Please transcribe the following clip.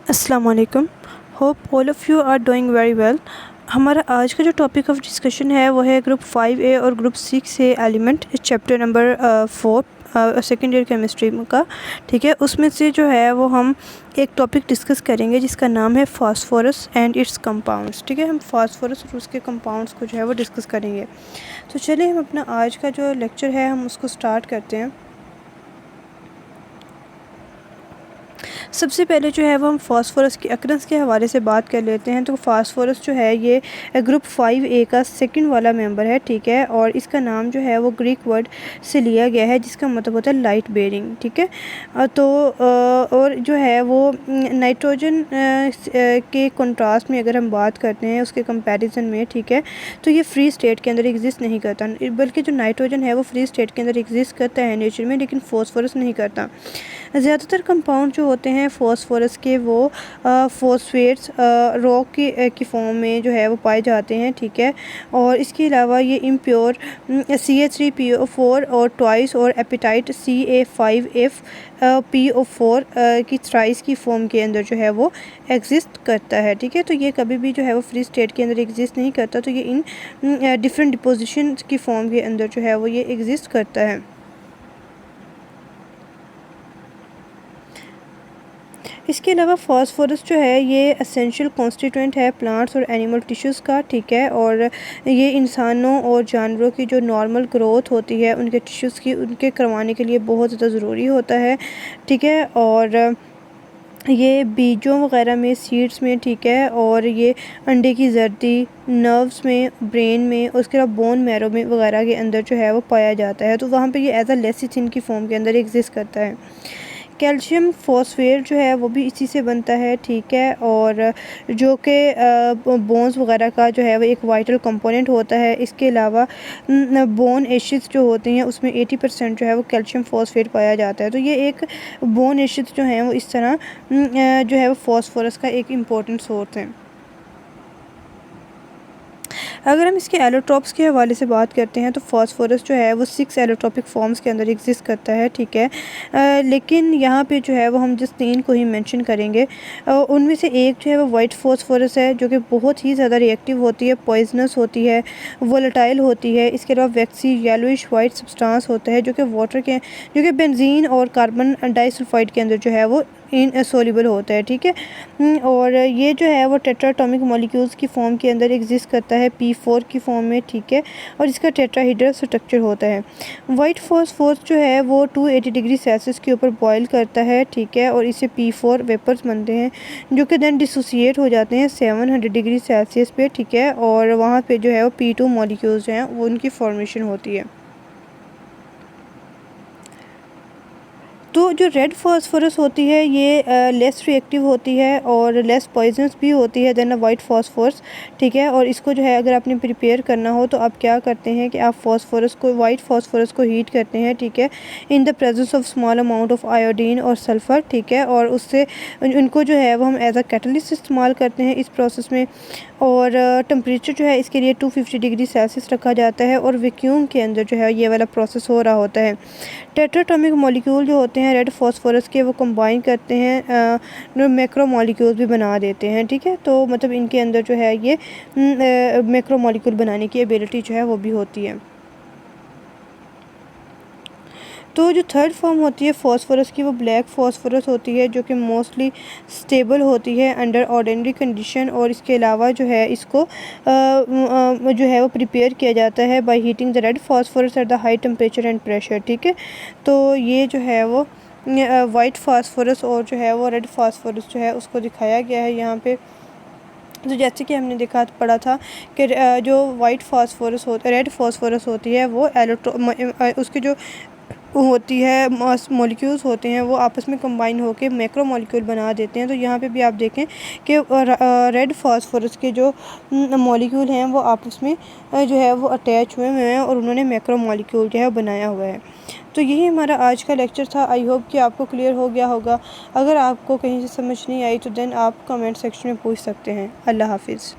अस्सलाम वालेकुम। Hope all of you are doing very well. हमारा आज का जो टॉपिक ऑफ डिस्कशन है वो है ग्रुप 5A और group 6A element chapter number 4 second year chemistry का। ठीक है, उसमें से जो है वो हम एक टॉपिक डिस्कस करेंगे जिसका नाम है फास्फोरस एंड इट्स कंपाउंड्स। ठीक है, हम फास्फोरस और उसके कंपाउंड्स को जो है वो डिस्कस करेंगे। तो चलिए हम अपना आज का जो लेक्चर है हम उसको स्टार्ट करते हैं। सबसे पहले जो है वो हम फास्फोरस की अकरेंस के हवाले से बात कर लेते हैं। तो फास्फोरस जो है ये ग्रुप 5A का सेकंड वाला मेंबर है। ठीक है, और इसका नाम जो है वो ग्रीक वर्ड से लिया गया है जिसका मतलब होता है लाइट बेयरिंग। ठीक है, और जो है वो नाइट्रोजन के कंट्रास्ट में अगर हम बात करते हैं उसके कंपैरिजन में, ठीक है, तो ये फ्री स्टेट के अंदर एग्जिस्ट नहीं करता, बल्कि जो नाइट्रोजन है वो फ्री स्टेट के अंदर एग्जिस्ट करता है नेचर में, लेकिन फास्फोरस नहीं करता। ज़्यादातर कंपाउंड जो होते हैं फास्फोरस के वो फॉस्फेट्स रॉक की फॉर्म में जो है वो पाए जाते हैं। ठीक है, और इसके अलावा ये इम्प्योर CH3PO4 और ट्वाइस और एपिटाइट CA5F PO4 की थ्राइस की फॉर्म के अंदर जो है वो एग्जिस्ट करता है। ठीक है, तो ये कभी भी जो है वो फ्री स्टेट के अंदर एग्जिस्ट नहीं करता, तो ये इन डिफरेंट डिपोजिशन की फॉर्म के अंदर जो है वो ये एग्जिस्ट करता है। इसके अलावा फास्फोरस जो है ये एसेंशियल कॉन्स्टिट्यूएंट है प्लांट्स और एनिमल टिश्यूज़ का। ठीक है, और ये इंसानों और जानवरों की जो नॉर्मल ग्रोथ होती है उनके टिश्यूज़ की उनके करवाने के लिए बहुत ज़्यादा ज़रूरी होता है। ठीक है, और ये बीजों वगैरह में, सीड्स में, ठीक है, और ये अंडे की जर्दी, नर्व्स में, ब्रेन में, उसके अलावा बोन मैरो में वगैरह के अंदर जो है वो पाया जाता है। तो वहाँ पे ये एज अ लेसिथिन की फॉर्म के अंदर एग्जिस्ट करता है। कैल्शियम फॉस्फेट जो है वो भी इसी से बनता है। ठीक है, और जो कि बोन्स वगैरह का जो है वो एक वाइटल कंपोनेंट होता है। इसके अलावा बोन एशिड्स जो होती हैं उसमें 80% जो है वो कैल्शियम फॉस्फेट पाया जाता है। तो ये एक बोन एशिड्स जो हैं वो इस तरह जो है वो फास्फोरस का एक इम्पोर्टेंट सोर्स है। अगर हम इसके एलोट्रॉप्स के हवाले से बात करते हैं तो फास्फोरस जो है वो 6 एलोट्रॉपिक फॉर्म्स के अंदर एग्जिस्ट करता है। ठीक है, लेकिन यहाँ पे जो है वो हम जिस 3 को ही मेंशन करेंगे उनमें से एक जो है वो वाइट फास्फोरस है जो कि बहुत ही ज़्यादा रिएक्टिव होती है, पॉइजनस होती है, वोलेटाइल होती है। इसके अलावा वैक्सी येलोइश वाइट सब्सटेंस होता है जो कि बेंजीन और कार्बन डाइसल्फाइड के अंदर जो है वो इनसोल्यूबल होता है। ठीक है, और ये जो है वो टेट्राटॉमिक मॉलिक्यूल्स की फॉर्म के अंदर एग्जिस्ट करता है P4 की फॉर्म में। ठीक है, और इसका टेट्राहीड्रल स्ट्रक्चर होता है। वाइट फास्फोरस जो है वो 280 डिग्री सेल्सियस के ऊपर बॉयल करता है। ठीक है, और इससे P4 वेपर्स बनते हैं जो कि देन डिसोसिएट हो जाते हैं 700 डिग्री सेल्सियस पे। ठीक है, और वहाँ पे जो है वो P2 मॉलिक्यूल्स जो हैं वो उनकी फॉर्मेशन होती है। तो जो रेड फास्फोरस होती है ये लेस रिएक्टिव होती है और लेस पॉइजनस भी होती है देन अ वाइट फास्फोरस। ठीक है, और इसको जो है अगर आपने प्रिपेयर करना हो तो आप क्या करते हैं कि आप वाइट फास्फोरस को हीट करते हैं। ठीक है, in the presence of small amount of iodine और सल्फ़र। ठीक है, और उससे उनको जो है वो हम एज अ कैटलिस्ट इस्तेमाल करते हैं इस प्रोसेस में। और टेम्परेचर जो है इसके लिए 250 डिग्री सेल्सियस रखा जाता है और वैक्यूम के अंदर जो है ये वाला प्रोसेस हो रहा होता है। टेट्राटॉमिक मॉलिक्यूल जो होते हैं रेड फास्फोरस के वो कंबाइन करते हैं मैक्रो मॉलिक्यूल्स भी बना देते हैं। ठीक है, तो मतलब इनके अंदर जो है ये मैक्रो मॉलिक्यूल बनाने की एबिलिटी जो है वो भी होती है। तो जो थर्ड फॉर्म होती है फास्फोरस की वो ब्लैक फास्फोरस होती है जो कि मोस्टली स्टेबल होती है अंडर ऑर्डिनरी कंडीशन। और इसके अलावा जो है इसको जो है वो प्रिपेयर किया जाता है by heating the red phosphorus at the high temperature and pressure. ठीक है, तो ये जो है वो वाइट फास्फोरस और जो है वो रेड फास्फोरस जो है उसको दिखाया गया है यहाँ पे। तो जैसे कि हमने पढ़ा था कि जो रेड फास्फोरस होती है वो उसके जो होती है मॉलिक्यूल्स होते हैं वो आपस में कंबाइन होकर मैक्रो मॉलिक्यूल बना देते हैं। तो यहाँ पे भी आप देखें कि रेड फास्फोरस के जो मॉलिक्यूल हैं वो आपस में जो है वो अटैच हुए हैं और उन्होंने मैक्रो मॉलिक्यूल जो है बनाया हुआ है। तो यही हमारा आज का लेक्चर था। आई होप कि आपको क्लियर हो गया होगा। अगर आपको कहीं से समझ नहीं आई तो देन आप कमेंट सेक्शन में पूछ सकते हैं। अल्लाह हाफिज़।